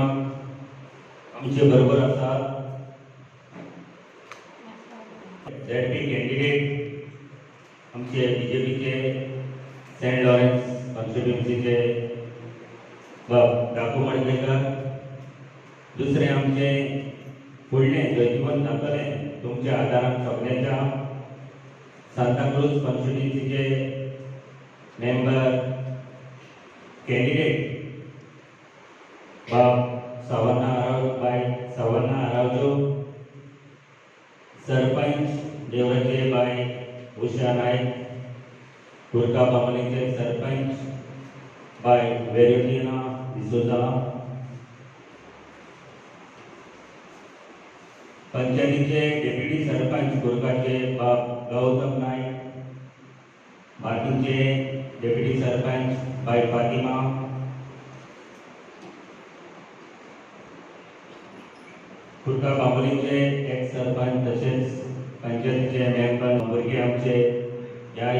कार्यक्रमात आमचे बरोबर आसात झेडपी कॅन्डिडेट आमचे बीजेपीचे सेंट लॉरेन्स कॉन्स्टिट्युएन्सीचे डाकू मडकयकर. दुसरे आमचे फुडलें जो जीवन जातले तुमच्या आदारान सगळ्यांच्या सांताक्रूज कॉन्स्टिट्युएन्सीचे मेंबर कॅन्डिडेट बाय सवर्णा आरावजो. सरपंच देवराचे बाय उषा नायक. कुर्का बामणेचे सरपंच बाय वेरोनिना डिसोजा. पंचायतीचे डेप्युटी सरपंच कुर्काचे बाब गौतम नायक. बाकीचे डेप्युटी सरपंच बाय फातिमा. कुर्का बांबोलीचे एक्स सरपंच तसेच पंचायतीचे मेंबर भुरगे आमचे ह्या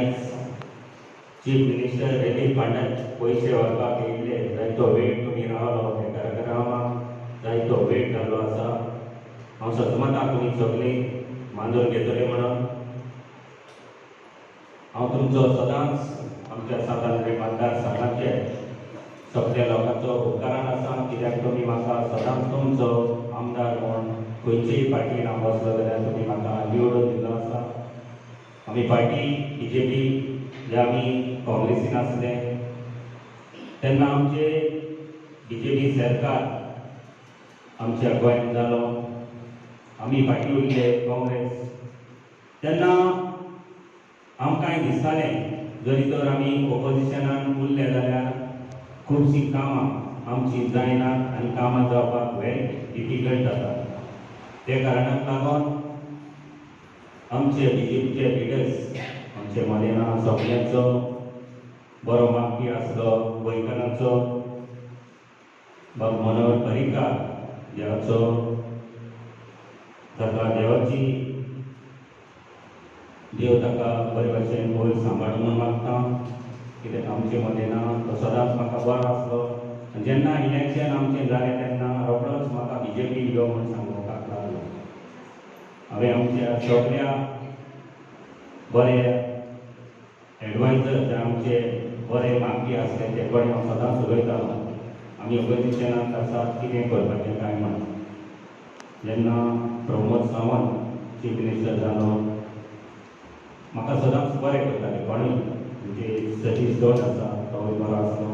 चीफ मिनिस्टर रिलीफ फंडात पैसे व्हरपाक येयल्ले. जायतो वेळ तुमी रावलो त्या कार्यक्रमाक, जायतो वेळ जाल्लो आसा. हांव सजमतां तुमी सगळीं मांडून घेतले म्हणून. हांव तुमचो सदांच आमच्या सातारा मतदारसंघाचे सगळ्या लोकांचो उपकारान आसा, कित्याक तुमी म्हाका सदांच तुमचो आमदार म्हूण खंयचीय पार्टीन हांव बसलो जाल्यार तुमी म्हाका निवडून दिल्लो आसा. आमी पार्टी बीजेपी जे आमी काँग्रेसीन आसले तेन्ना आमचे बीजेपी सरकार आमच्या गोंयांत जालो, आमी फाटीं उरले काँग्रेस. तेन्ना आमकांय दिसतालें जरी तर आमी ऑपोजिशनान उरले जाल्यार खुबशीं कामां आमची जायनात आनी कामां जावपाक व्हेरी डिफिकल्ट जाता. त्या कारणाक लागून आमचे बीजेपीचे लिडर्स आमचे मदेना सगळ्यांचो बरो मागपी आसलो. गोंयकारांचो बाब मनोहर पर्रीकार देवाचो ताका देवाची देव ताका बरे भशेन वयर सांबाळून म्हूण मागता, कित्याक आमचे मदेना तो सदांच म्हाका बरो आसलो. जेन्ना इलेक्शन आमचें जालें तेन्ना रोखडोच म्हाका बीजेपी यो म्हूण सांगपाक लागलो. हांवें आमच्या सगळ्या बरे एडवायजर जे आमचे बरे मागपी आसले ते कडेन हांव सदांच उलयतालो. आमी ऑपोजिशनाक आसात कितें करपाचें काय म्हण. जेन्ना प्रमोद सावंत चीफ मिनिस्टर जालो म्हाका सदांच बरें करताले कोणूय. म्हणजे सतीश गौड आसा तोय बरो आसलो.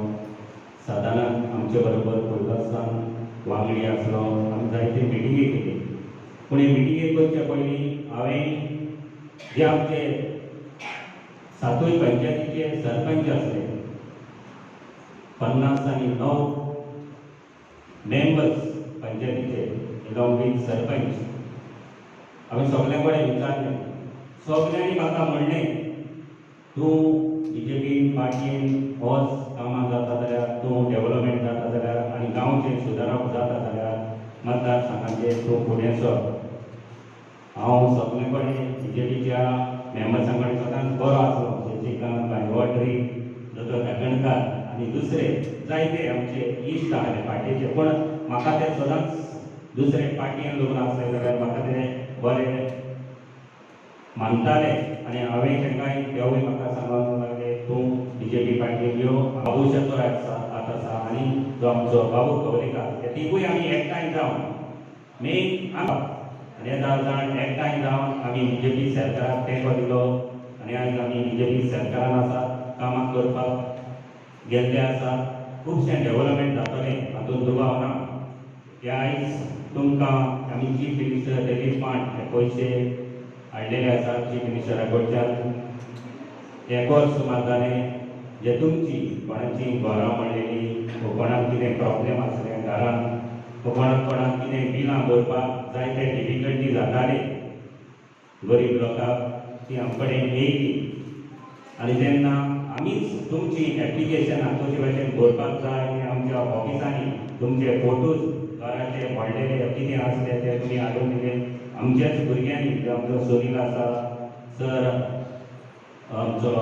सादारण आमचे बरोबर पयलींसान वांगडी आसलो. आमी जायते मिटिंगे केली. पूण हे मिटिंगे करचे पयलीं हांवें जे आमचे सातूय पंचायतीचे सरपंच आसले 50 मेंबर्स पंचायतीचे अलॉंग वीथ सरपंच हांवें सगळ्यां कडेन विचारलें. सगळ्यांनी म्हाका म्हणलें तूं बीजेपी पार्टीन होच कामां जाता जाल्यार, तूं डेव्हलपमेंट जाता जाल्यार आनी गांवचें सुदारप जाता जाल्यार मतदारसंघाचेर तूं फुडें सर. हांव सगळे कडेन बीजेपीच्या मेंबर्सां कडेन सदांच बरो आसलो. शशिकांत गायवळकरी, दोतोर काकणकार आनी दुसरे जायते आमचे इश्ट आसले पार्टीचे. पूण म्हाका ते सदांच दुसरे पार्टीन लोक आसले जाल्यार म्हाका ते बरे मानताले. आनी हांवें तांकांय तेवूय म्हाका सांगूंक लागले तूं बीजेपी पार्टीन यो. बाबू शेतोर आसा आनी जो आमचो बाबू कवलेकार, हे तिगूय आमी एकठांय जावन मेन आनी 10 जाण एकठांय जावन आमी बीजेपी सरकाराक तेंको दिलो. आनी आयज आमी बीजेपी सरकारान आसा, कामां करपाक गेल्ले आसा. खुबशें डेव्हलपमेंट जातलें हातूंत दुबाव ना. हे आयज तुमकां आमी चीफ मिनिस्टर रिलीफ फंड हे पयशे हाडलेले आसात चीफ मिनिस्टरा कडच्यान. 1 वर्स सुमार जालें जे तुमची कोणाची घरां मोडलेलीं, कोणाक कितें प्रॉब्लेम आसलें घरान, कोणाक कितें बिलां भरपाक जायते डिफिकल्टी जाताली गरीब लोकांक, ती आमचे कडेन येयली. आनी जेन्ना आमीच तुमची एप्लिकेशनां कशे भशेन भरपाक जाय तें आमच्या ऑफिसांनी तुमचे फोटोज घराचे व्हडलेले कितें आसले ते तुमी हाडून दिले. आमच्याच भुरग्यांनी जे आमचो सुनील आसा सर, आमचो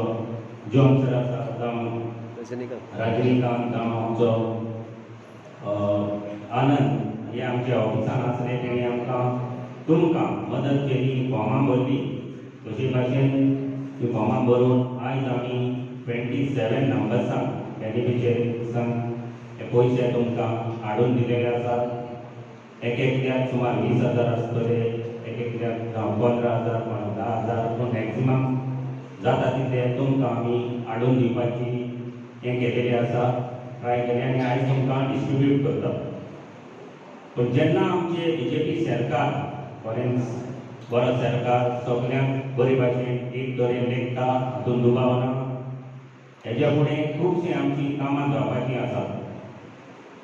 जॉन सर आसा, जावं रजनीकांत, जावं आमचो आनंद हे आमच्या ऑफिसान आसले तेणी आमकां तुमकां मदत केली फॉर्मां भरली तशे भाशेन ती फॉर्मां भरून आयज आमी 27 नंबर्सांक बेनिफिशरीसांक हे पयशे तुमकां हाडून दिलेले आसात एक एकल्याक सुमार 20,000 आसतले एक एकल्याक 15,000 कोणाक 10,000 पूण मॅक्सिमम जाता तितले तुमकां आमी हाडून दिवपाची हें केलेलें आसा ट्राय केलें आनी आयज तुमकां डिस्ट्रिब्यूट करता पूण जेन्ना आमचे BJP सरकार फॉरेन्स बरो सरकार सगळ्यांक बरे भाशेन एक तरेन लेखता हातून दुबाव ना हेज्या फुडें खुबशीं आमची कामां जावपाची आसात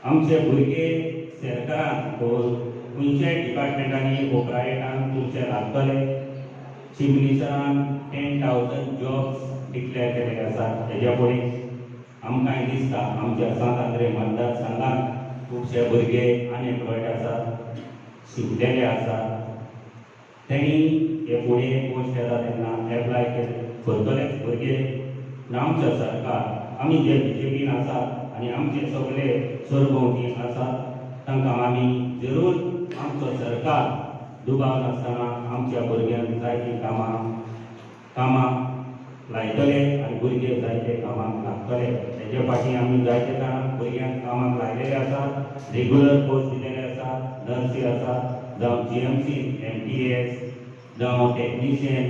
आमचे भुरगे सरकारान खंयच्याय डिपार्टमेंटांनी वो प्रायवेटान तुमचे लागतले चीफ मिनिस्टरान 10,000 जॉब्स डिक्लेअर केलेले आसात हेज्या फुडें आमकांय दिसता आमच्या सांत आंद्रे मतदारसंघात खुबशे भुरगे अनएम्प्लॉयड आसात शिकलेले आसात तेणी हे फुडें पोस्ट येता तेन्ना एप्लाय करतलेच भुरगे पूण आमचो सरकार आमी जे BJPन आसात आनी आमचे सगळे सरभोंवती आसात तांकां आमी जरूर आमचो सरकार दुबाव नासतना आमच्या भुरग्यांक जायतीं कामां लायतले आनी भुरगे जायते कामाक लागतले हेजे फाटीं आमी जायते जाणां भुरग्यांक कामाक लायलेले आसात रेग्युलर पोस्ट दिलेले आसात नर्सी आसात जावं GMC MTS जावं टेक्निशियन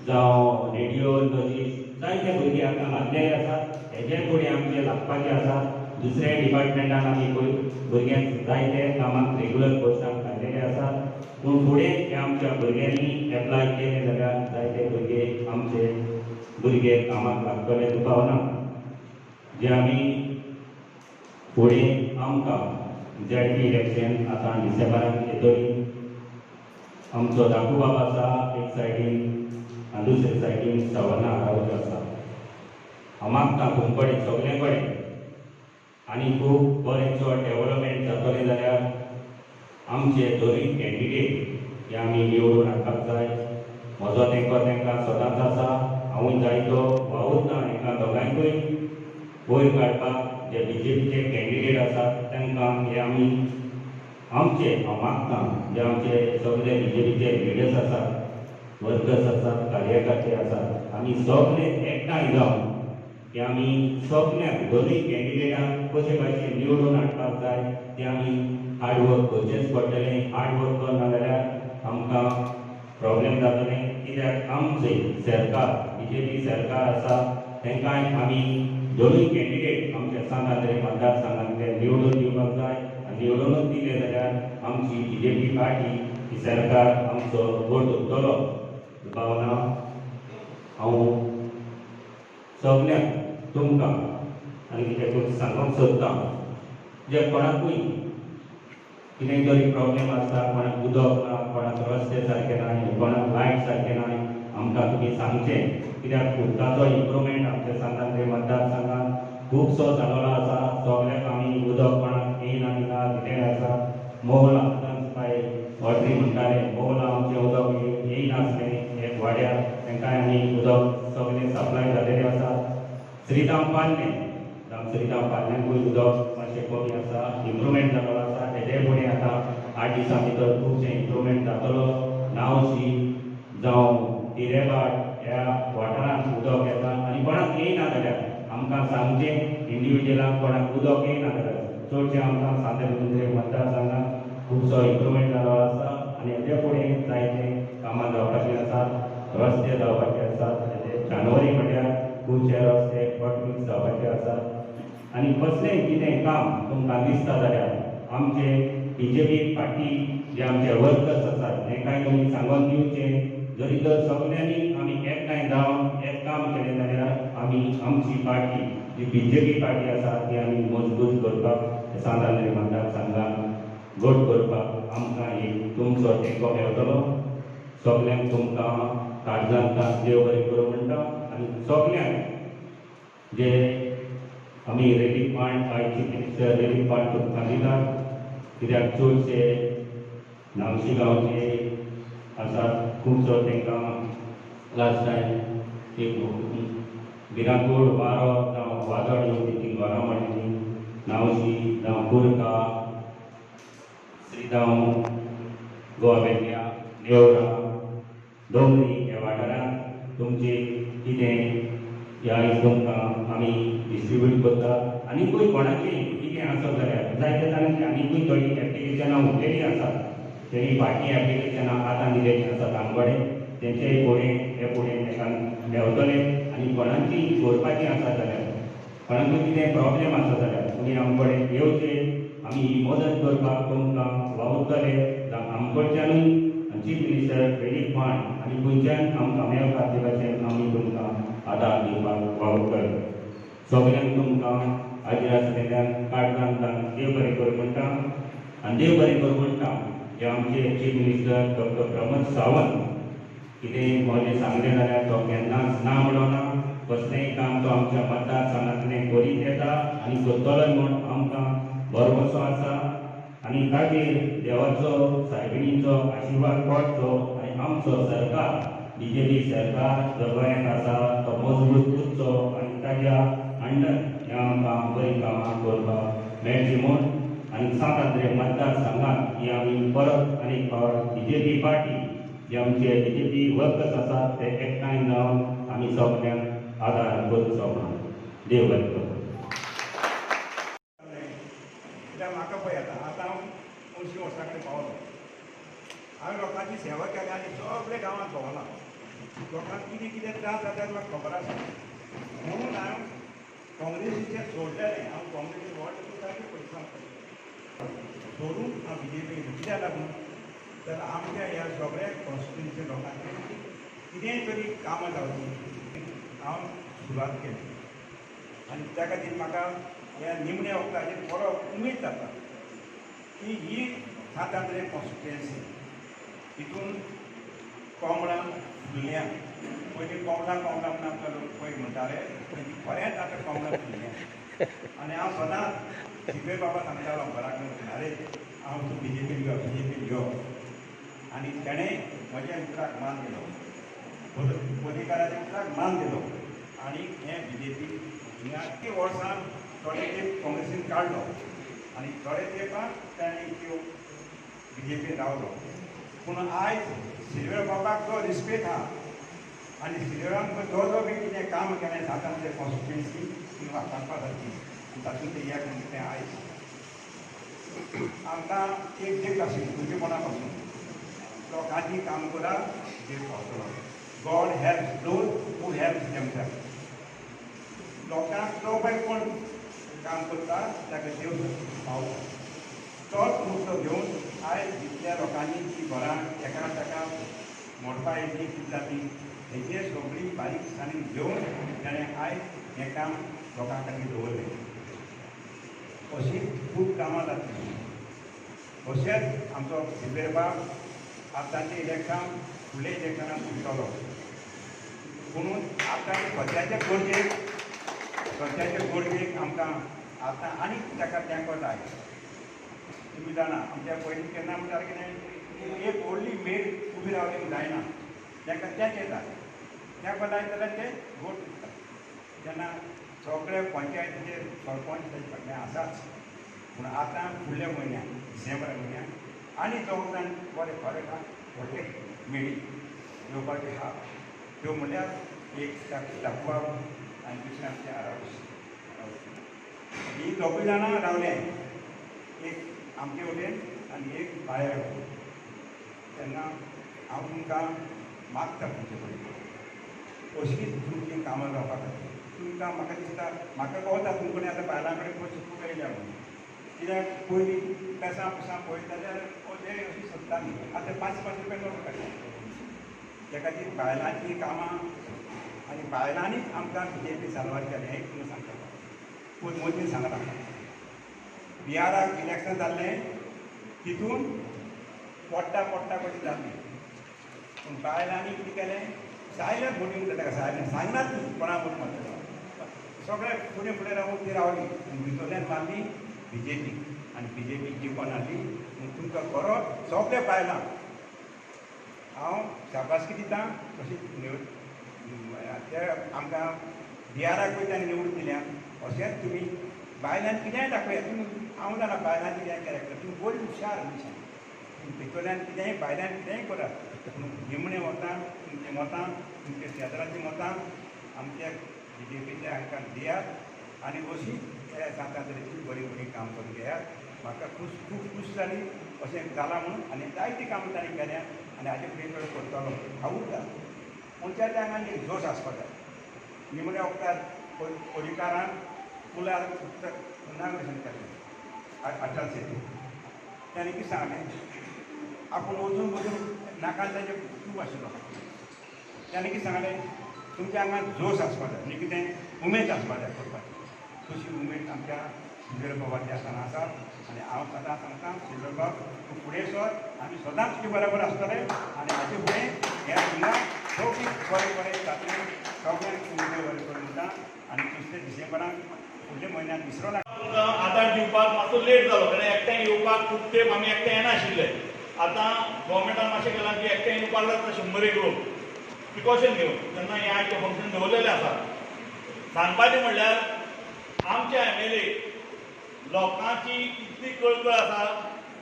जावं रेडिओलॉजिस्ट जायते भुरगे आतां लागलेले आसात हेजे फुडें आमचे लागपाचे आसात दुसऱ्या डिपार्टमेंटान आमी भुरग्यांक जायते कामाक रेग्युलर पोस्टांक घातलेले आसात पूण फुडें हे आमच्या भुरग्यांनी एप्लाय केले जाल्यार जायते भुरगे आमचे भुरगे कामाक लागतले दुबाव ना जे आमी फुडें आमकां ZP इलेक्शन आतां डिसेंबराक येतली आमचो दाखोवप आसा एक सायडीन आनी दुसरे सायडीन सवर्णा रावच्यो आसा हांव मागता तुम कडेन सगळे कडेन आनी खूब बरेंचो डेव्हलपमेंट जातलें जाल्यार आमचे दोनूय कॅन्डिडेट हे आमी निवडून हाडपाक जाय म्हजो तेंको तांकां सदांच आसा हांवूय जायतो वावुरता हांकां दोगांयकूय वयर काडपाक जे BJPचे कॅन्डिडेट आसात तांकां हे आमी आमचे हांव मागता जे आमचे सगळे BJPचे लिडर्स आसात वर्कर्स आसात कार्यकर्ते आसात आमी सगळे एकठांय जावन की आमी सगळ्यांक दोनूय कॅन्डिडेटांक कशे भाशेन निवडून हाडपाक जाय ते आमी हार्ड वर्क करचेंच पडटलें हार्ड वर्क करना जाल्यार आमकां प्रॉब्लेम जातलें कित्याक आमचे सरकार BJP सरकार आसा तांकांय आमी दोनूय कॅन्डिडेट आमच्या सांत आंद्रे मतदारसंघांतले निवडून दिवपाक जाय आनी निवडूनच दिले जाल्यार आमची BJP पार्टी ही सरकार आमचो वोट उरतलो भावना हांव सगळ्यांक तुमकां आनी कितें करून सांगूंक सोदता जे कोणाकूय कितेंय तरी प्रॉब्लेम आसता कोणाक उदक ना कोणाक रस्ते सारके नाय कोणाक लायट सारके नाय आमकां तुमी सांगचें कित्याक उदकाचो इम्प्रुवमेंट आमच्या सांत आंद्रे मतदारसंघांत खुबसो जालोलो आसा सगळ्याक आमी उदक कोणाक येयना दिना कितेंय आसा मोल काय वॉटरी म्हणटाले मोल आमचें उदक येयनासलें एक वाड्यार तांकांय आमी उदक सगळें सप्लाय जालेलें आसा श्रीराम पालनेंकूय उदक मातशें कमी आसा इम्प्रुवमेंट जालोलो आसा हेजे फुडें आतां 8 दिसां भितर खुबशें इम्प्रुवमेंट जातलो नावशी जावं तिरेबाट ह्या वाठारांत उदक येता आनी कोणाक येयना जाल्यार आमकां सांगचें इंडिविज्युअलाक कोणाक उदक येयना जाल्यार चडशें आमकां सांत आंद्रे मतदारसंघांत खुबसो इम्प्रुवमेंट जालो आसा आनी हेजे फुडें जायते कामां जावपाचीं आसात रस्ते जावपाचे आसात हेजे जानेवारी म्हटल्यार खुबशे रस्ते पटमीस जावपाचे आसात आनी कसलेंय कितें काम तुमकां दिसता जाल्यार आमचे BJP पार्टी जे आमचे वर्कर्स आसात तांकांय तुमी सांगून दिवचें जरी तर सगळ्यांनी आमी एकठांय जावन एक काम केलें जाल्यार आमी आमची पार्टी जी BJP पार्टी आसा ती आमी मजबूत करपाक सांत आंद्रे मतदारसंघांत घट करपाक आमकां एक तुमचो तेंको मेळटलो सगळ्यांक तुमकां काळजांत देव बरें करूं म्हणटा आनी सगळ्यांक जे आमी रेलीफ फंड आयची मिनिस्टर रेलीफ फंड तुमकां दितात कित्याक चडशे नामशी गांवचे आसात खुबसो तांकां लास्ट टायम एक भिरांकूळ वारो जावं वादळ येवन तीं घरां मोडलीं नावशी जावं कुरका श्रीगांव गोवावेल्या नेवरा डोंगरी ह्या वाठारांत तुमचे कितें ह्या तुमकां आमी डिस्ट्रिब्यूट करतात आनीकूय कोणाचें कितें आसत जाल्यार जायत्या जाणांची आनीकूय थोडी एप्लिकेशनां उरलेलीं आसात तेणी फाटलीं एप्लिकेशनां आतां दिलेलीं आसात आमकडे तेंचेय फुडें तेका देंवतले आनी कोणाची करपाची आसा जाल्यार कोणाकूय कितें प्रॉब्लेम आसा जाल्यार तुमी आमचे कडेन येवचें आमी ही मदत करपाक तुमकां वावुरतले जावं आमकडच्यानूय चीफ मिनिस्टर क्रेडीट फंड आनी खंयच्यान आमकां मेळटा ते भाशेन आमी तुमकां आदार दिवपाक वावुरतले सगळ्यांक तुमकां हाजीर आसलेल्यांक काळजांतल्यान देव बरें करूं म्हणटा आनी देव बरें करूं म्हणटा जे आमचे chief minister doctor Pramod Sawant कितें मोलें सांगलें जाल्यार तो केन्नाच ना म्हणना कसलेंय काम तो आमच्या मतदारसंघांतलें करीत येता आनी करतलोय म्हूण आमकां भरवसो आसा आनी ताचेर देवाचो सायबिणीचो आशिर्वाद पडचो आनी आमचो सरकार बीजेपी सरकार जो गोंयांत आसा तो मजबूत उरचो आनी ताच्या अंडर हें आमकां बरीं कामां करपाक मेळची म्हूण आनी 7 आंद्रे मतदारसंघांत ही आमी परत आनीक फावट बीजेपी पार्टी जे आमचे बीजेपी वर्कर्स आसात ते एकठांय जावन आमी सगळ्यांक आदार करचो म्हणून देव बरें करूं. म्हाका पळय आतां हांव 80 वर्सां कडेन पावलो हांवें लोकांची सेवा केली आनी सगळे गांवांत भोंवला लोकांक कितें कितें त्रास जाता तें म्हाका खबर आसा म्हणून हांवें काँग्रेसीचें सोडलेलें हांव काँग्रेसी वोट सारकें पयसां सोडून हांव बीजेपी कित्याक लागून तर आमच्या ह्या सगळ्या कॉन्स्टिट्युन्सी लोकांचे कितेंय तरी कामां जावची हांव सुरवात केली आनी त्या खातीर म्हाका ह्या निमण्या वखदाचेर बरो उमेद जाता की ही 7 आंद्रे कॉन्स्टिट्युएन्सी हितून कोंबडां फुल्ल्यां पयलीं कोंबडां म्हणून आपलो पळय म्हणटाले पण खरेंच आतां कोंबडां फुल्ल्यां आनी हांव सदांच शिबे बाबा सांगतालो घराक अरे हांव तूं बीजेपीन यो आनी तेणें म्हज्या उतराक मान दिलो अधिकाराच्या उतराक मान दिलो आनी हें बीजेपी हिंगा ती वर्सां थोडे तेंप काँग्रेसीन काडलो आनी थोडे तेंपाक ताणें त्यो बीजेपीन रावलो पूण आयज सिल्वर बाबाक जो रिस्पेक्ट आहा आनी सिल्वरान जो बी कितें काम केलें 7 आंद्रे कॉन्स्टिट्युएन्सी ती वापरपा खातीर तातूंत तें एक म्हणटा तें आयज आमकां एक देख आशिल्ली भुरगेपणा पासून लोकांची काम करा देव पावतलो God helps those who helps themselves लोकांक जो पळय कोण काम करता ताका देव पावता तोच मुद्दो घेवन आयज जितल्या लोकांनी ती घरां एका ताका मोडपा येतली कितें जाती हेजेर सगळी बारीक साणीक घेवन ताणें आयज हें काम लोकां खातीर दवरलें अशीं खूब कामां जातलीं अशेंच आमचो सिल्वेर बाब आतांचें इलेक्शन फुडल्या इलेक्शनाक फुटतलो पुणून आतां सद्याचे गरजेक आमकां आतां आनीक ताका तेंको जाय तुमी जाणा आमच्या पयलीं केन्ना म्हणटाले कितें एक व्हडली मेड उबी रावली जायना ताका तेंच येता तेंको जाय जाल्यार ते वोट दितात तेन्ना सगळे पंचायतीचे सरपंच ताचे फाटल्यान आसाच पूण आतां फुडल्या म्हयन्याक डिसेंबर म्हयन्याक आनी 2 जाण बरे खरें व्हडले मेळी येवपाचे आहा त्यो म्हणल्यार एक टाकवा आनी दुसरें आमचें आरावस ही 2 जाणां रावले एक आमचे वटेन आनी एक भायर तेन्ना हांव तुमकां मागता तुमचे कडेन अशींच तुमचीं कामां जावपा खातीर तुमकां म्हाका दिसता म्हाका कळटा तुमकडे आतां बायलां कडेन पयशे खूब येयल्या म्हणून कित्याक पयलीं पेसां पुसां पळयता जाल्यार ते अशीं सोदतालीं आतां 5-5 रुपया नोट काडटा त्या खातीर बायलांचीं कामां आनी बायलांनीच आमकां बीजेपी साल्वार केलें हें तुमी सांगता पूण मोदीन सांगलां बिहाराक इलेक्शन जाल्लें तितून पोट्टा कशें जाल्लें पूण बायलांनी कितें केलें सायलेंट वोटींग म्हणटा ताका सायलेंट सांगनात न्ही कोणा वोट मारतलो सगळे फुडें रावून ती रावली पूण भितरल्यान मारली बीजेपी आनी बीजेपी जिखून हाडली पूण तुमकां खरो सगळे बायलांक हांव शाबासकी दितां अशी ते आमकां बिहाराक पळय तांणी निवडून दिल्या अशेंच तुमी बायलांनी कितेंय दाखोवया तुमी हांव जाणा बायलांनी कितें कॅरेक्टर तुमी बरी हुशार मनशां भितरल्यान कितेंय भायल्यान कितेंय करात निमणें मतां तुमचें मतां तुमच्या शेजाराचीं मतां आमच्या BJPच्या हांकां दियात आनी अशींच हे 7 तरेची बरी बरी काम करून घेयात म्हाका खूब खूश जाली अशें जालां म्हणून आनी जायतीं कामां ताणें केल्या आनी हाजे फुडें चड करतलो हांव उरता मनशाच्या आंगान एक जोश आसपाक जाय निमण्या वखदार परिकारान पुलार इनाग्रेशन केल्लें अटल सेतू ताणें कितें सांगलें आपूण वचून नाकान ताचें खूब आशिल्लो ताणें कितें सांगलें तुमच्या आंगान जोश आसपाक जाय म्हणजे कितें उमेद आसपाक जाय करपाची तशी उमेद आमच्या सिल्वर बाबाच्या हातान आसा आनी हांव सदां सांगता सिल्वर बाब तूं फुडें सर आमी सदांच तुजे बरोबर आसतले आनी हाचे फुडें ह्या हिंगा सगळीं बरें बरें जातलें सगळ्यांक तुमचें बरें करून दिता आनी 30 डिसेंबराक फुडल्या म्हयन्यात विसरो नाका तुमकां आदार दिवपाक मातसो लेट जालो कारण एकठांय येवपाक खूब तेंप आमी एकठांय येनाशिल्ले आतां गोवोरमेंटान मातशें केलां की एकठांय येवपाक जाता 100 लोक प्रिकॉशन घेवन तेन्ना हें आयचे फंक्शन दवरलेलें आसा सांगपाचें म्हणल्यार आमच्या MLA लोकांची इतली कळकळ आसा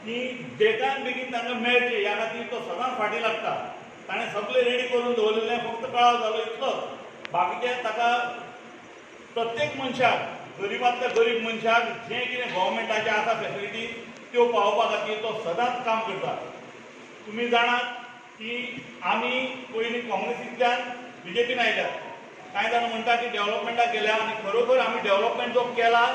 की बेगान बेगीन तांकां मेळचें ह्या खातीर तो सदांच फाटीं लागता ताणें सगळें रेडी करून दवरलेलें फक्त कळाव जालो इतलोच बाकीचें ताका प्रत्येक मनशाक गरीबांतल्या गरीब मनशाक जें कितें गोवोरमेंटाचें आसा फॅसिलिटी त्यो पावोवपा खातीर तो सदांच काम करता तुमी जाणात की आमी पयलीं काँग्रेसींतल्यान BJPन आयल्यात कांय जाण म्हणटा की डेव्हलपमेंटाक गेल्या आनी खरोखर आमी डेव्हलपमेंट जो केला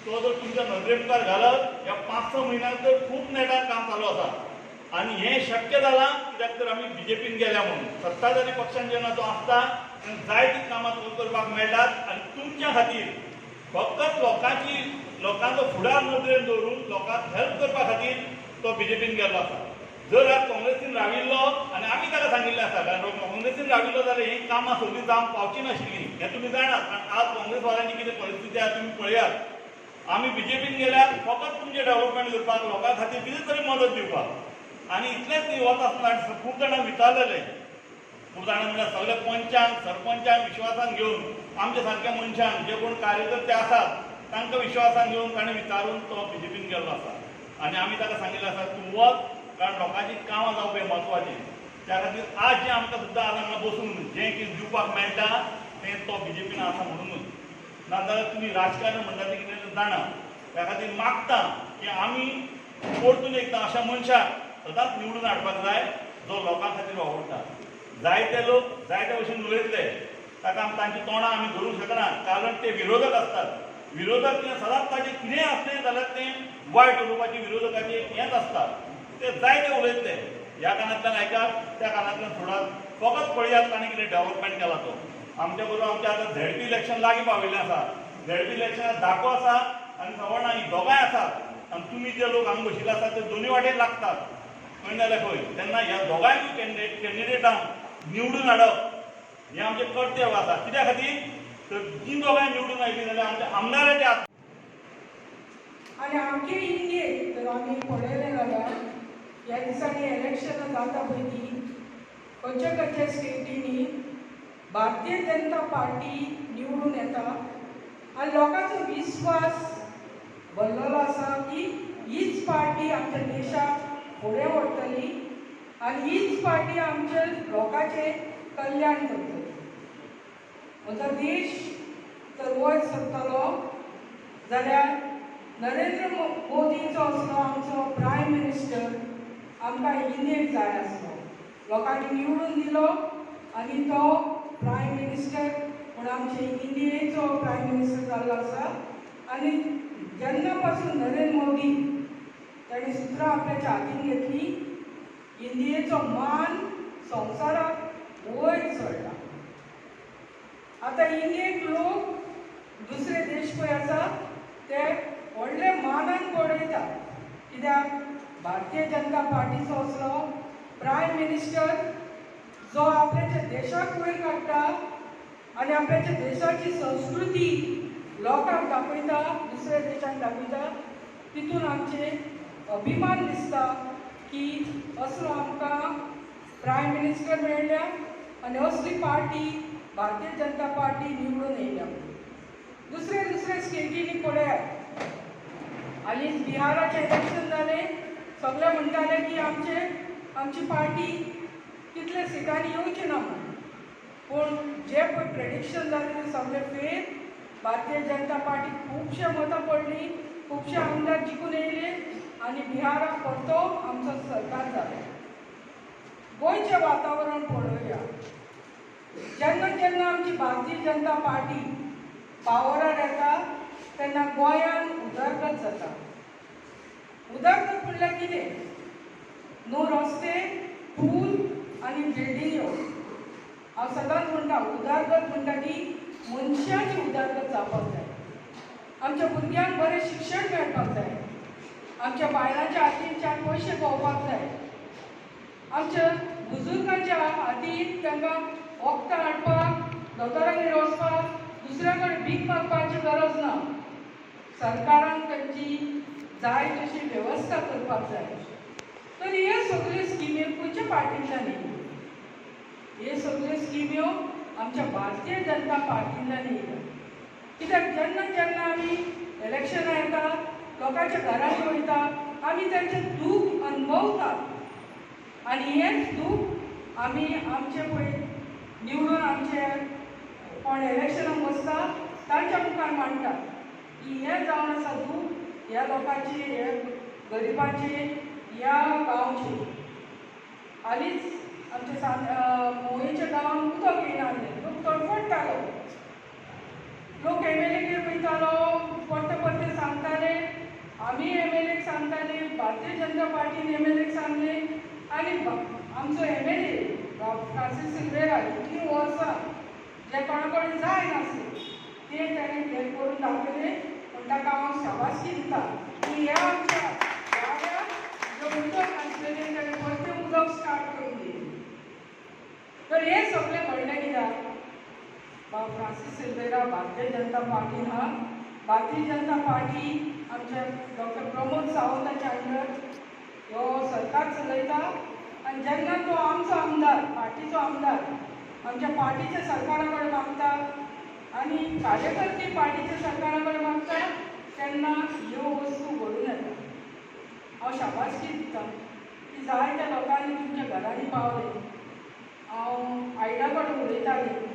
तो जर तुमच्या नदरे मुखार घालत ह्या 5-6 म्हयन्यांत तर खूब नेटान काम चालू आसा आनी हें शक्य जालां कित्याक तर आमी BJPन गेल्या म्हणून सत्ताधारी पक्षान जेन्ना तो आसता तेन्ना जायतीं कामां करपाक मेळटात आनी तुमच्या खातीर फकत लोकांचो फुडार नदरेन दवरून लोकांक हेल्प करपा खातीर तो BJPन गेल्लो आसा जर आज काँग्रेसीन राविल्लो आनी आमी ताका सांगिल्लें आसा कारण काँग्रेसीन राविल्लो जाल्यार ही कामां सगळीं जावंक पावची नाशिल्लीं हें तुमी जाणात कारण आज काँग्रेसवाल्यांची कितें परिस्थिती आसा तुमी पळयात आमी BJPन गेल्यार फकत तुमचें डेव्हलपमेंट करपाक लोकां खातीर कितें तरी मदत दिवपाक आनी इतलेंच न्ही वता आसतना खूब जाणांक विचारलेलें खूब जाणां म्हणल्यार सगळ्या पंचांक सरपंचांक विश्वासान घेवन आमच्या सारक्या मनशांक जे कोण कार्यकर्ते आसात तांकां विश्वासान घेवन ताणें विचारून तो BJPन गेल्लो आसा आनी आमी ताका सांगिल्लें आसा तूं वच कारण लोकांची कामां जावप हें म्हत्वाचें त्या खातीर आज जें आमकां सुद्दां हांगा बसून जें कितें दिवपाक मेळटा तें तो BJPन आसा म्हणूनच नाजाल्यार तुमी राजकारण म्हणटा तें कितें जाणा त्या खातीर मागता की आमी परतून एकदां अशा मनशाक सदांच निवडून हाडपाक जाय जो लोकां खातीर वावुरता जायते लोक जायते भशेन उलयतले ताका तांची तोंडां आमी धरूंक शकना कारण ते विरोधक आसतात विरोधक सदांच ताचें कितेंय आसलें जाल्यार तें वायट उलोवपाचें विरोधकाचें हेंच आसता ते जायते उलयतले ह्या कारणांतल्यान आयकात त्या कारणांतल्यान थोडा फकत पळयात ताणें कितें डेव्हलपमेंट केला तो आमच्या बरोबर आमचें आतां ZP इलेक्शन लागीं पाविल्लें आसा ZP इलेक्शनाक धाको आसा आनी सवर्ण ही दोगांय आसात आनी तुमी जे लोक हांगा बशिल्ले आसात ते दोनूय वाटेन लागतात खंय नाल्यार खंय तेन्ना ह्या दोगांय कॅन्डिडेटांक निवडून हाडप हें आमचें कर्तव्य आसा कित्या खातीर तर तीं दोगांय निवडून आयलीं जाल्यार आमचे आमदाराचे आनी आमचे इंडियेक जर आमी पळयलें जाल्यार ह्या दिसांनी इलेक्शनां जाता पयलीं खंयच्या खंयच्या स्टेटींनी भारतीय जनता पार्टी निवडून येता आनी लोकांचो विस्वास भरलेलो आसा की हीच पार्टी आमच्या देशाक फुडें व्हरतली आनी हीच पार्टी आमच्या लोकांचें कल्याण करतली म्हजो देश जर वयर सरतलो जाल्यार नरेंद्र मोदीचो असलो आमचो प्रायम मिनिस्टर आमकां इंडियेक जाय आसलो लोकांनी निवडून दिलो आनी तो प्रायम मिनिस्टर म्हूण आमचे इंडियेचो प्रायम मिनिस्टर जाल्लो आसा आनी जेन्ना पासून नरेंद्र मोदी ताणें सुत्रां आपल्याच्या हातीन घेतली इंडियेचो मान संवसाराक वयर चडला आतां इंडियेक लोक दुसरे देश पळय आसा ते व्हडले मानान पळयता कित्याक भारतीय जनता पार्टीचो असलो प्रायम मिनिस्टर जो आपल्याच्या देशाक वयर काडटा आनी आपल्याच्या देशाची संस्कृती लोकांक दाखयता दुसऱ्या देशांक दाखयता तितून आमचे अभिमान दिसता की असलो आमकां प्रायम मिनिस्टर मेळ्ळ्या आनी असली पार्टी भारतीय जनता पार्टी निवडून येयल्या दुसऱ्या स्टेटींनी पळयात आनी बिहाराचें इलेक्शन जालें सगळे म्हणटाले की आमची पार्टी कितले सिटांनी येवची ना म्हणून पूण जे पळय प्रेडिक्शन जालें ते सगळे फेक भारतीय जनता पार्टी खुबशे मतां पडलीं खुबशे आमदार जिखून येयले आनी बिहाराक परतो आमचो सरकार जालो गोंयचें वातावरण पळोवया जेन्ना जेन्ना आमची भारतीय जनता पार्टी पावरार येता तेन्ना गोंयांत उदरगत जाता उदरगत म्हणल्यार कितें नो रस्ते पूल आनी बिल्डिंग्यो हांव सदांच म्हणटा उदरगत म्हणटा ती मनशाची उदरगत जावपाक जाय आमच्या भुरग्यांक बरें शिक्षण मेळपाक जाय आमच्या बायलांच्या हातीन चार पयशे पावपाक जाय आमच्या बुजुर्गांच्या हातीन तांकां वखदां हाडपाक दोतोरांगेर वचपाक दुसऱ्या कडेन भीक मागपाची गरज ना सरकारान तांची जाय तशी वेवस्था करपाक जाय तर हे सगळ्यो स्किमी खंयच्या पार्टींतल्यान येयल्यो हे सगळ्यो स्किम्यो आमच्या भारतीय जनता पार्टींतल्यान येयल्यो कित्याक जेन्ना जेन्ना आमी इलेक्शनां येता लोकांच्या घरांनी वयता आमी तांचें दूख अनुभवतात आनी हेंच दूख आमी आमचे पळय निवडून आमचे कोण इलेक्शनाक बसता तांच्या मुखार मांडटात की हें जावन आसा दूख ह्या लोकांचे हे गरिबांचे ह्या गांवचे हालींच आमच्या मोयेच्या गांवांत उदक येयनासलें लोक तडफडटालो लोक एमएलएगेर वयतालो परते परते सांगताले आमी एमएलएक सांगताले भारतीय जनता पार्टीन एमएलएक सांगले आनी आमचो एमएलए फ्रांसीस सिल्वेरा इतलीं वर्सां जे कोणा कडेन जाय नासलें ते ताणें हें करून दाखयलें पूण ताका हांव शाबासकी दिता की ह्या आमच्या गांवांत जें उदक नासलेलें ताणें परतें उदक स्टार्ट करून दिलें तर हें सगळें घडलें कित्याक फ्रांसीस सिल्वेरा भारतीय जनता पार्टीन आहा भारतीय जनता पार्टी आमच्या डॉक्टर प्रमोद सावंताच्या अंडर ह्यो सरकार चलयता आनी जेन्ना तो आमचो आमदार पार्टीचो आमदार आमच्या पार्टीच्या सरकारा कडेन मागता आनी कार्यकर्ते पार्टीच्या सरकारा कडेन मागता तेन्ना ह्यो वस्तू घडून येता हांव शाबासकी दिता की जायत्या लोकांनी तुमच्या घरांनी पावले हांव आयडा कडेन उलयतालें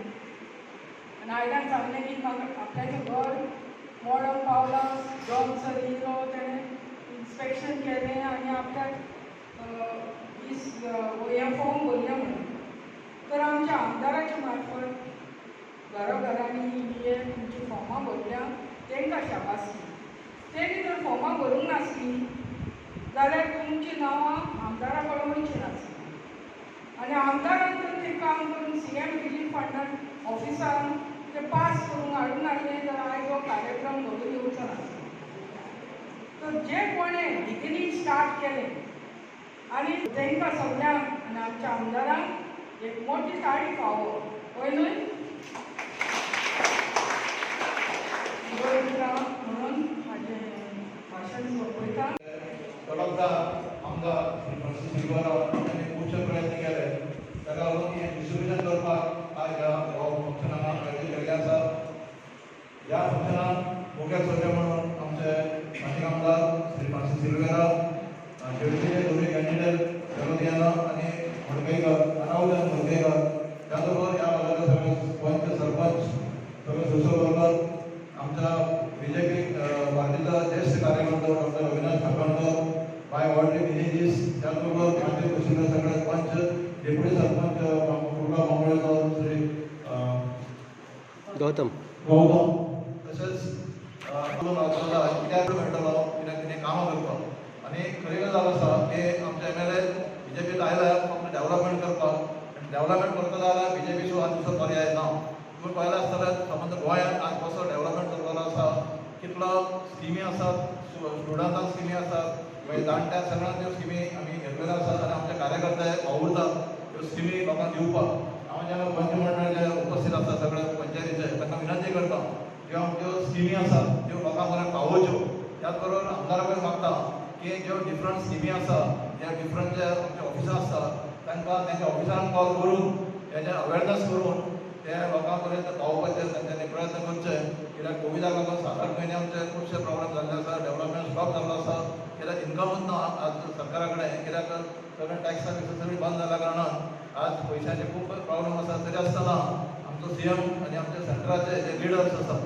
आनी आयल्यान सांगलें की म्हाका आपल्याचें घर मोडोन पावलां जॉब सर येयलो तेणें इन्स्पेक्शन केलें आनी आपल्याक हें फॉर्म भरलें म्हणून तर आमच्या आमदाराच्या मार्फत घरोघरांनी हे तुमची फॉर्मां भरल्या तांकां शाबासकी तेणी जर फॉर्मां भरूंक नासलीं जाल्यार तुमचीं नांवां आमदारा कडेन वयचीं नासलीं आनी आमदारान जर तें काम करून सीएम रिलीफ फंडान ऑफिसान ते पास करून हाडून हाडलें जाल्यार आयज हो कार्यक्रम घडून येवचो नासलो तर जे कोणें बिगिनींग स्टार्ट केलें आनी तांकां सगळ्यांक आनी आमच्या आमदारांक एक मोठी ताळी फावो हय न्हय म्हणून म्हाजें भाशण सोंपयता आमदार श्री फ्रांसीस सिल्वेरा यांनी खुबशे प्रयत्न केले ताका लागून हें डिस्ट्रिब्युशन करपाक आज ह्या फंक्शनाक आयोजीत केल्लें आसा ह्या फंक्शनाक मुखेल सोयरे म्हणून आमचे नाशिक आमदार श्री फ्रांसीस सिल्वेरा शेवटचे दोनूय कॅन्डिडेट जगोदियाना आनी मडकयकर अनावजन मडकयकर त्याच बरोबर ह्या भागाचे सगळे पंच सरपंच सगळे सोशल वर्कर आमच्या बीजेपी पार्टीचा ज्येष्ठ कार्यकर्ता डॉक्टर अविनाश ठाकरकर बाय वॉर्डली मिनीजीस त्याचबरोबर माजी बशिल्ले सगळे पंच डेप्युटी सरपंच कुर्ला मांबळेकर श्री गौतम तशेंच कित्याक मेळटलो कित्याक कितें कामां करपाक आनी खरी गजाल आसा की आमचे एमएलए बीजेपीत आयल्यार फक्त डेव्हलपमेंट करपाक डेव्हलपमेंट करता जाल्यार बीजेपीचो आनी दुसरो पर्याय ना तुमी पळयलें आसतलें समज गोंयांत आज कसो डेव्हलपमेंट करपाचो आसा कितलो स्किमी आसात स्टुडंटांक स्किमी आसात मागीर जाणट्या सगळ्यांक त्यो स्किमी आमी घेतलेल्यो आसात आनी आमचे कार्यकर्ते वावुरतात त्यो स्किमी लोकांक दिवपाक हांव जेन्ना पंचमंडळ जे उपस्थित आसता सगळे पंचायतीचे तांकां विनंती करता ज्यो आमच्यो स्किमी आसात त्यो लोकांक पर्यंत पावोवच्यो त्याच बरोबर आमदारा कडेन मागता की ज्यो डिफरंट स्किमी आसा जे डिफरंट जे आमचे ऑफिसां आसता तांकां तेंच्या ऑफिसान कॉल करून हेजे अवेरनेस करून त्या लोकां पर्यंत पावपाचे तांच्यांनी प्रयत्न करचे कित्याक कोविडाक लागून 7-8 म्हयने आमचे खुबशे प्रॉब्लेम जाल्ले आसा डेव्हलपमेंट स्टॉप जाल्लो आसा कित्याक इन्कमूच ना आज सरकारा कडेन कित्याक सगळे टॅक्सां बिक्सां सगळीं बंद जाल्या कारणान आज पयशांचे खूब प्रॉब्लेम आसा तरी आसतना आमचो सीएम आनी आमचे सेंटराचे जे लिडर्स आसा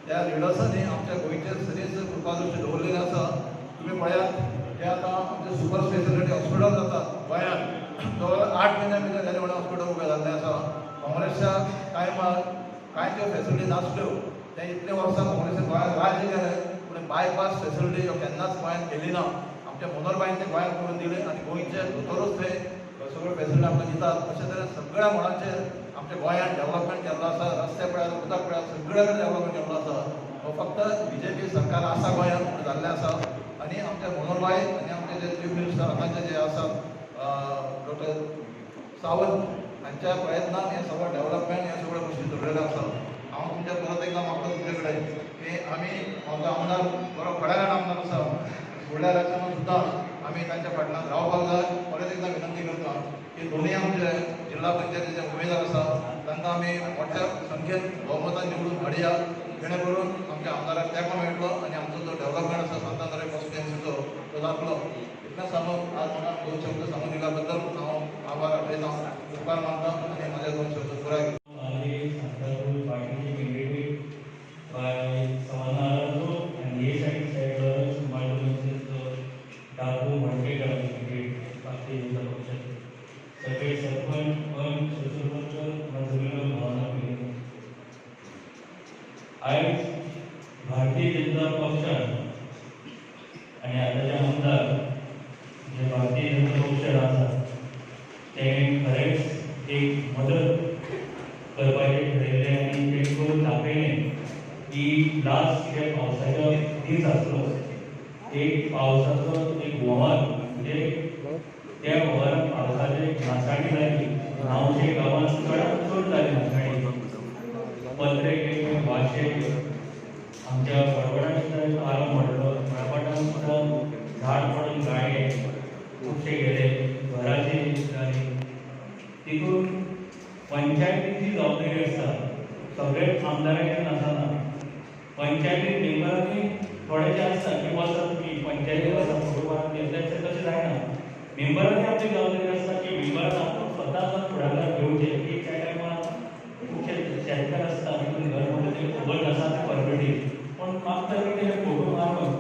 त्या लिडर्सांनी आमच्या गोंयचेर सरीस कृपादृश्टी दवरलेली आसा तुम्ही पळयात जे आतां आमचे सुपर स्पेशलिटी हॉस्पिटल जातात गोंयांत जवळ 8 म्हयन्या भितर जाले म्हणून हॉस्पिटल उबे जाल्ले आसा काँग्रेसच्या टायमार कांयच्यो फेसिलिटी नासल्यो ते इतले वर्सां काँग्रेसीन गोंयांत राज्य केलें पूण बायपास फेसिलिटी ह्यो केन्नाच गोंयांत केली ना आमच्या मनोहरबाईन ते गोंयांत करून दिले आनी गोंयचे दोतोरूच ते सगळ्यो फेसिलिटी आमकां दितात अशे तरेन सगळ्या मळांचेर आमच्या गोंयांत डेव्हलपमेंट केल्लो आसा रस्ते पळयात उदक पळयात सगळे कडेन डेव्हलपमेंट केल्लो आसा हो फक्त बीजेपी सरकार आसा गोंयांत म्हणून जाल्लें आसा आनी आमचे मनोहरबाई आनी आमचे जे चीफ मिनिस्टर हांगाचे जे आसात डॉक्टर सावंत हांच्या प्रयत्नान हें सगळें डेव्हलपमेंट हें सगळें गोश्टी धरलेले आसा हांव तुमच्या परत एकदां मागता तुमचे कडेन की आमी आमचो आमदार बरो खड्याळ आमदार आसा फुडल्या इलेक्शनाक सुद्दां आमी तांच्या फाटल्यान रावपाक जाय परत एकदां विनंती करता की दोनूय आमचे जिल्हा पंचायतीचे उमेदवार आसा तांकां आमी मोठ्या संख्येन भोवमतान निवडून हाडया जेणे करून आमच्या आमदाराक तेंको मेळटलो आनी आमचो जो डेव्हलपमेंट आसा सांतांदरे कॉन्स्टिट्युएन्सीचो तो जातलो इतलें सांगून आज म्हाका 2 शब्द सांगून दिल्या बद्दल हांव आभार आपयता उपकार मानता आनी म्हाजे 2 शब्द पुराय आज भारतीय जनता पक्षान आणि आताचे आमदार जे भारतीय जनता पक्षान आसा ते खरेंच एक मदत करपाचें ठरयिल्लें आनी तें करून दाखयलें की लास्ट जे पावसाचो दीस आसलो एक पावसाचो एक व्हवार म्हणजे त्या व्हवारान पावसाचे नासाडी जाली 900 गांवांत चड जाली नासाडी पंदरेक वाशे आमच्या परवडान सुद्दां आराम पडलो मळपाटान सुद्दां झाड पडून गाळे खुबशे गेले घराची जाली तितून पंचायतीची जबाबदारी आसता सगळेच आमदारांचेर नासना पंचायती मेंबरांनी थोडेशे आसता की वचत तुमी पंचायतीक वचत फोटो मारून घेतले तशें जायना मेंबरांनी आपली जबाबदारी आसता की मेंबरान आपूण स्वता फुडाकार घेवचे की त्या टायमार खुबशे शेतकार आसता तितून घर म्हणटा ते खबर आसा ते परमिटी पूण मागता की ते फोटो मारून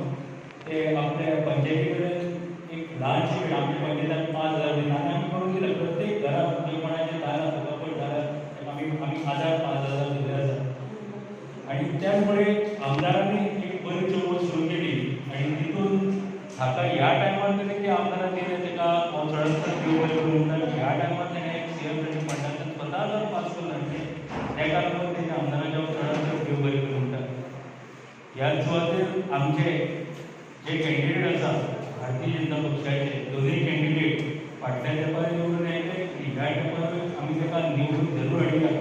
ते आपल्या पंचायती कडेन एक ल्हानशी आमच्या पंचायतीन 5,000 दिता आनी आमी करून दिले प्रत्येक घराक कोणाचे दारां कपड दारां आमी 5,000 दिले आसा आनी त्यामुळे आमदारांनी एक बरी चळवळ सुरू केली आनी तितून हाका ह्या टायमार तरी ते आमदारान दिले तेका चडांत करून ह्या टायमार तेणें सीएम ताच्या फंडांतल्यान स्वता जर पास केलो तेका लागून तेच्या आमदाराच्या चडांत देव बरें करूं म्हणटा ह्या सुवातेर आमचे जे कॅन्डिडेट आसा भारतीय जनता पक्षाचे दोनूय कॅन्डिडेट फाटल्या तेंपार निवडून आयले ह्या तेंपार आमी तेका निवडून जरूर हाडया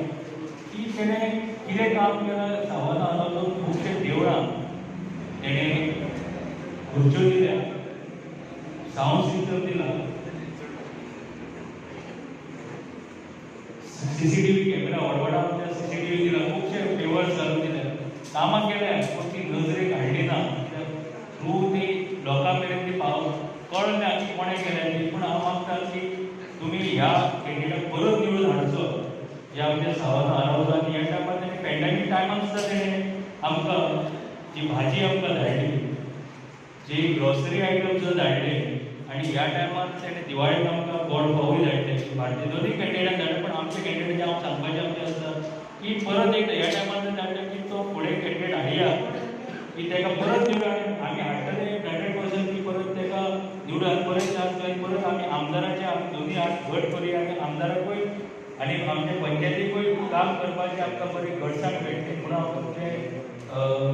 की तेणें कितें काम केलां सावंत आसा खुबशे देवळां तेणें खुर्च्यो दिल्या सावंड सिस्टम दिला सीसीटीव्ही कॅमेरा व्हडा आमच्या सीसीटीव्ही दिला खुबशे फेवर्स घालून दिले कामां केल्या पूण ती नजरेक हाडली ना थ्रू ती लोकां मेरेन ती कळना की कोणें केल्या ती पूण हांव मागता की तुमी ह्या कॅन्डिडेटाक परत निवडून हाडचो जे आमचे सावंत आरावतो आनी ह्या टायमार तेणें पॅन्डेमीक टायमार सुद्दां तेणें आमकां जी भाजी आमकां धाडली जी ग्रॉसरी आयटम सुद्दां धाडले आनी ह्या टायमार तेणें दिवाळेक आमकां गोड फोवूय धाडले भारतीय दोनूय कॅन्डिडेटाक धाडले पूण आमचे कॅन्डिडेट हांव सांगपाचें आमचें आसता की परत एकदां ह्या टायमार धाडले की तो फुडें कॅन्डिडेट हाडया की तेका परत निवडून आमी हाडटले 100% की परत तेका निवडून परत चान्स घेवन परत आमी आमदाराचे आमी दोनूय हात घट करुया आनी आमदाराकूय आनी आमच्या पंचायतीकूय काम करपाचें आमकां बरी घटसाण मेळटली म्हणून हांव तुमचे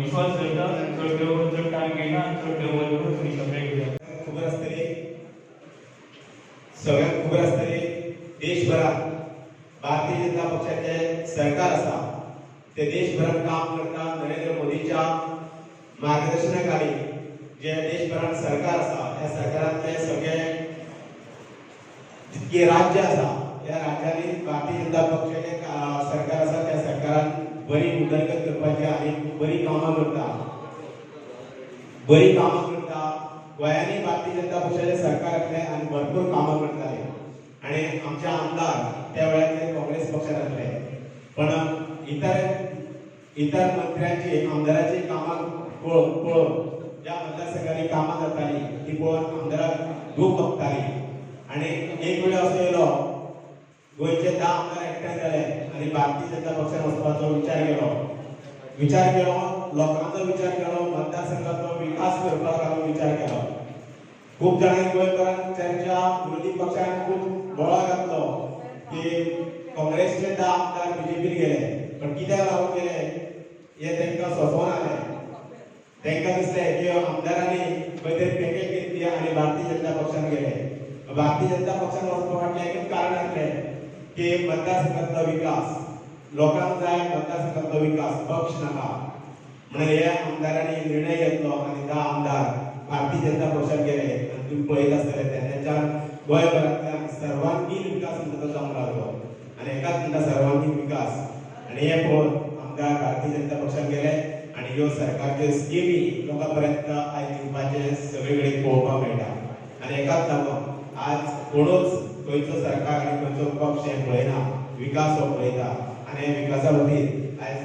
विश्वास करता चड देव चड टायम घेयना चड देव करून तुमी सगळे घेया खबर आसतली सगळ्यांक खबर आसतली देशभरात भारतीय जनता पक्षाचे सरकार आसा ते देशभरात काम करता नरेंद्र मोदीच्या मार्गदर्शनाखाली जे देशभरात सरकार आसा ह्या सरकारांतले सगळे जितके राज्य आसा ह्या राज्यांनी भारतीय जनता पक्षाचे सरकार आसा त्या सरकारान बरी उदरगत करपाची आनी बरी कामां करता गोंयांनी भारतीय जनता पक्षाचे सरकार आसले आनी भरपूर कामां करताले आणि आमचे आमदार त्या वेळाचेर काँग्रेस पक्षात आसले पण इतर मंत्र्यांची आमदाराची कामां पळोवन ज्या मतदारसंघांनी कामां जाताली ती पळोवन आमदाराक दूख भोगताली आणि एक वेळ असो येयलो गोंयचे 10 आमदार एकठांय जाले आनी भारतीय जनता पक्षान वचपाचो विचार केलो लोकांचो विचार केलो मतदारसंघाचो विकास करपाक लागून विचार केलो खूप जाणांनी गोंयकारांक चर्चा विरोधी पक्षान खूप बोळा घातलो की काँग्रेसचे 10 आमदार बीजेपीन गेले पण कित्याक लागून गेले हे तांकां सोंसोन आले तांकां दिसलें की आमदारांनी खंय तरी पॅकेज घेतली आनी भारतीय जनता पक्षान गेले भारतीय जनता पक्षान वचपा फाटलें एकच कारण आसलें की मतदारसंघातलो विकास लोकांक जाय मतदारसंघातलो विकास पक्ष नाका म्हणून हे आमदारांनी निर्णय घेतलो आनी 10 आमदार भारतीय जनता पक्षान गेले आनी तुम्ही पळयत आसतले तेन्नाच्यान गोंयभरांतल्यान सर्वांगीण विकास म्हणटा तो जावंक लागलो आनी एकाच म्हणटा सर्वांगीण विकास आनी हे पळोवन आमदार भारतीय जनता पक्षान गेले आनी ह्यो सरकारच्यो स्किमी लोकां पर्यंत आयज दिवपाचे सगळे कडेन पळोवपाक मेळटा आनी एकाच लागून आज कोणूच खंयचो सरकार आनी खंयचो पक्ष हे पळयना विकास हो पळयता आनी हे विकासा खातीर आयज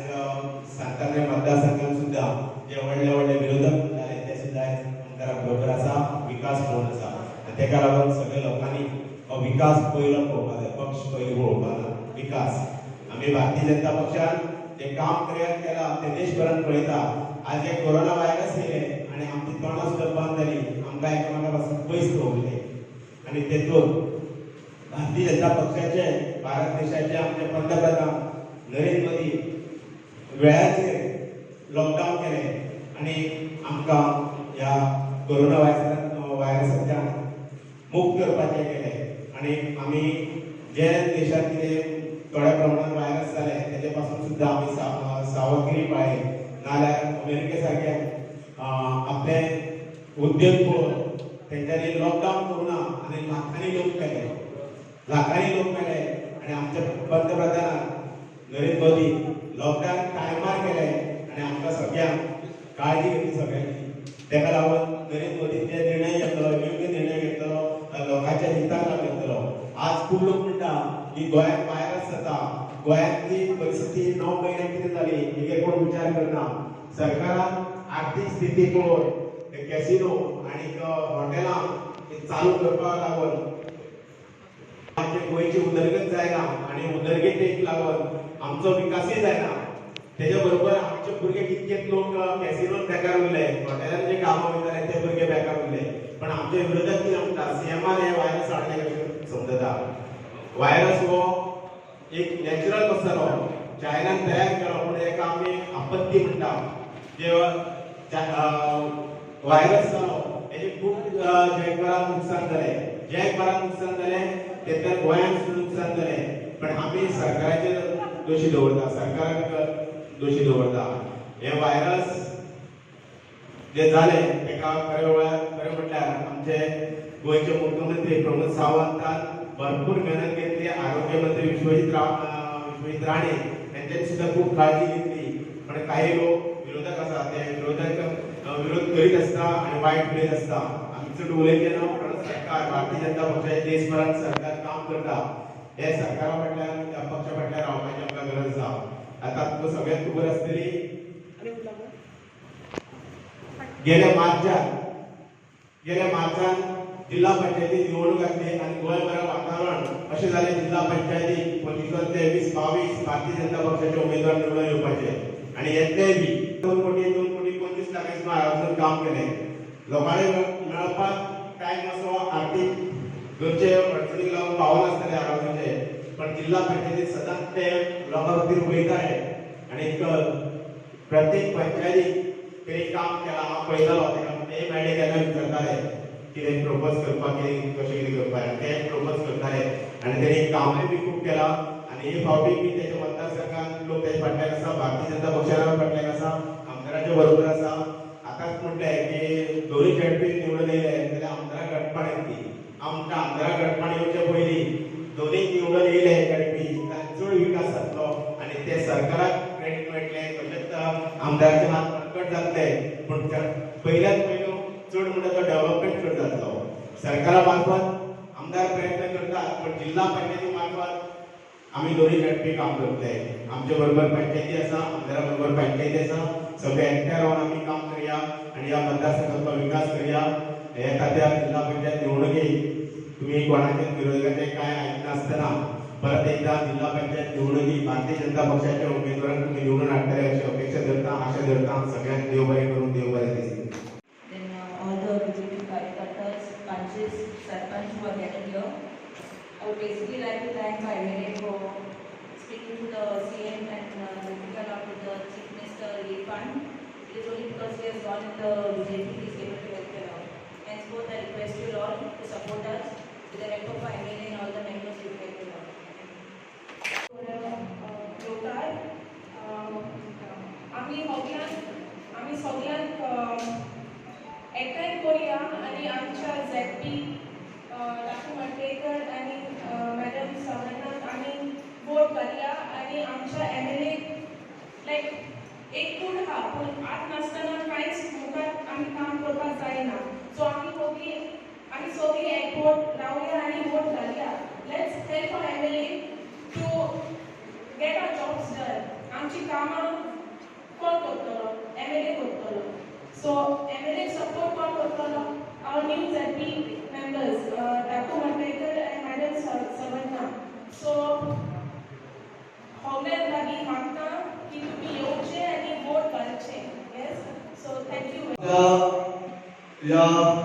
सांताक्रुज मतदारसंघात सुद्दां जे व्हडले विरोधक जाले ते सुद्दां आयज आमदारा बरोबर आसा विकास पळोवन आसा आनी तेका लागून सगळे लोकांनी हो विकास पयलो पळोवपाक जाय पक्ष पयलो पळोवपाक ना विकास आमी भारतीय जनता पक्षान जे काम केला ते देशभरात पळयता आज हे कोरोना व्हायरस येयले आनी आमची तोंडां सुद्दां बंद जाली आमकां एकामेका पासून पयस दवरले आनी तेतून भारतीय जनता पक्षाचे भारत देशाचे आमचे पंतप्रधान नरेंद्र मोदी वेळाचेर लॉकडावन केले आनी आमकां ह्या कोरोना व्हायरसांतल्यान मुक्त करपाचें केलें आनी आमी जे देशांत कितें थोड्या प्रमाणात व्हायरस जाले तेजे पासून सुद्दां आमी सावधगिरी पाळ्ळी नाल्यार अमेरिके सारक्यान आपले उद्योग पळोवन तेंच्यांनी लॉकडावन करूना आनी लाखांनी लोक मेले आनी आमचे पंतप्रधान नरेंद्र मोदी लॉकडावन टायमार केले आनी आमकां सगळ्यांक काळजी घेतली सगळ्यांची तेका लागून नरेंद्र मोदीन जे निर्णय घेतलो योग्य निर्णय घेतलो लोकांच्या हिताक घेतलो आज खूब लोक म्हणटा की गोंयांत व्हायरस जाता गोंयांतली परिस्थिती 9 म्हयने कितें जाली हेगे कोण विचार करना सरकारान आर्थीक स्थिती पळोवन कॅसिनो आनी हॉटेलां चालू करपाक लागून आमचे गोंयची उदरगत जायना आनी उदरगतीक लागून आमचो विकासय जायना तेजे बरोबर आमचे भुरगे कितकेच लोक कॅसिनोत बेकार उरले हॉटेलांत जे कामां वयताले ते भुरगे बेकार उरले पण आमचे विरोधक कितें म्हणटा सीएमान हे व्हायरस हाडले कशें समजता व्हायरस हो एक नॅचरल कसो जालो चायनान तयार केलो पूण हेका आमी आपत्ती म्हणटा जे व्हायरस जालो हेजे खूब जगभरात नुकसान जालें तेतून गोंयांत सुद्दां नुकसान जालें पण आमी सरकाराचेर दोशी दवरता सरकाराक दोशी दवरता हे व्हायरस जे जाले तेका खरें म्हटल्यार आमचे गोंयचे मुख्यमंत्री प्रमोद सावंतान भरपूर मेहनत घेतली आरोग्य मंत्री विश्वजीत राणे यांच्यानी सुद्धा खूप काळजी घेतली पण काही लोक विरोधक आसा ते विरोध करीत असता आणि वाईट उलयत असता आमी चड उलयचे ना पण सरकार भारतीय जनता पक्षाचे देशभरात सरकार काम करता हे सरकारा फाटल्यान त्या पक्षा फाटल्यान रावपाची आमकां गरज आसा आतां तुमकां सगळ्यांक खबर आसतली गेल्या मार्चान जिल्हा पंचायती निवडणूक जातली आणि गोंयभरात वातावरण अशें जालें जिल्हा पंचायती 25 ते 22 भारतीय जनता पक्षाचे उमेदवार निवडून येवपाचे आणि येतले बी 2 कोटी 25 लाखांचे आराखडो काम केलें लोकांनी मेळपाक टायम असो आर्थीक घरचे अडचणीक लागून पावनासतले आराखडोचे पण जिल्हा पंचायतीत सदांच ते लोकां खातीर उलयताले आनी प्रत्येक पंचायतीक तेणी काम केलां हांव पळयतालो तेका ते मेळ्ळे केन्ना विचारताले कितें प्रपोज करपाक कितें कशें कितें करपाक ते प्रपोज करताले आनी तेणी कामूय बी खूब केलां आनी हे फावटी बी तेच्या मतदारसंघात लोक तेच्या फाटल्यान आसा भारतीय जनता पक्षाच्या फाटल्यान आसा आमदाराच्या बरोबर आसा आतांच म्हटलें की दोनूय खेळपी निवडून येयले जाल्यार आमदाराक घटपाण येतली आमकां आमदाराक घटपाण येवचे पयलीं दोन्ही निवडून येयले गणपती चड विकास जातलो आणि ते सरकाराक क्रेडीट मेळटले तशेंच आमदाराचे हात प्रकट जातले पूण पयल्याच पयलो चड म्हणटा तो डेव्हलपमेंट चड जातलो सरकारा मार्फत आमदार प्रयत्न करतात पण जिल्हा पंचायती मार्फत आम्ही दोन्ही गटपी काम करतले आमच्या बरोबर पंचायती आसा आमदारा बरोबर पंचायती आसा सगळे एकठांय रावन आमी काम करया आणि या मतदारसंघाचो विकास करया हे खात्यार जिल्हा पंचायत निवडणुकीत तुम्ही कोणाचे विरोधकाचे काय आयकनासतना परत एकदा जिल्हा पंचायत निवडणुकीत भारतीय जनता पक्षाच्या उमेदवारांक तुम्ही निवडून हाडटले अशी अपेक्षा धरता आशा धरता सगळ्यांक देव बरें करून देव बरें दिसता Then all the BJP Karyakartas, Panchis, Sarpanch who are gathered here. I would basically like to thank my MLA for speaking to the CM and looking out to the Chief Minister Relief Fund. It is only because he has gone in the BJP he is able to help you out. Henceforth, I request you all to support us with the help of our MLA and all the members who help you out. लोकाय आम्ही सगळ्यांक एकठांय करूया आणि आमच्या ZP doctor मडकेकर आणि madam सवरनाक आमी vote करूया आणि आमच्या MLA लायक एकूण हा पूण आत नासतना कांयच मुखार आमी काम करपाक जायना सो आमी सगळीं एकवोट रावया आणि वोट घालया let's help our MLA to get our jobs done आमची कामां कोण करतलो MLA करतलो सो MLA सपोर्ट कोण करतलो आवर new ZP members Dr. Mardekar and Madam Savarna so सगळ्यांक लागीं मागता की तुमी येवचे आनी वोट घालचे येस सो थँक्यू या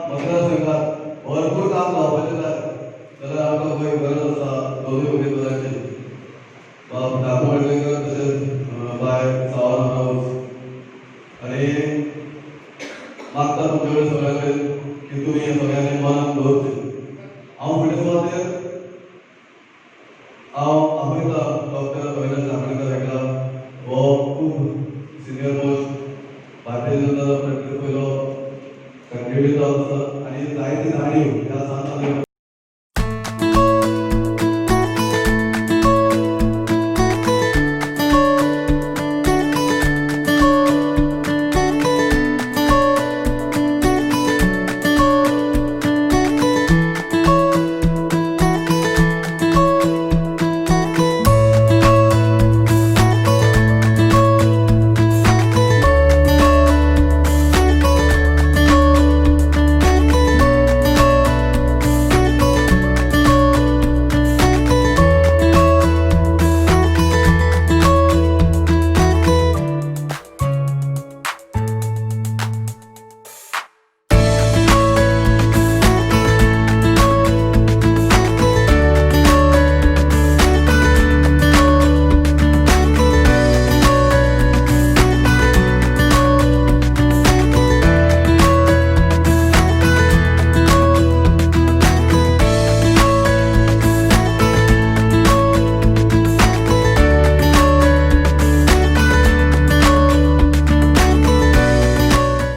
मतदारसंघात भरपूर काम जावपाचें जाल्यार आमकां खंय गरज आसा दोनूय उमेदवारांची डॉक्टर मडकयकर तशेंच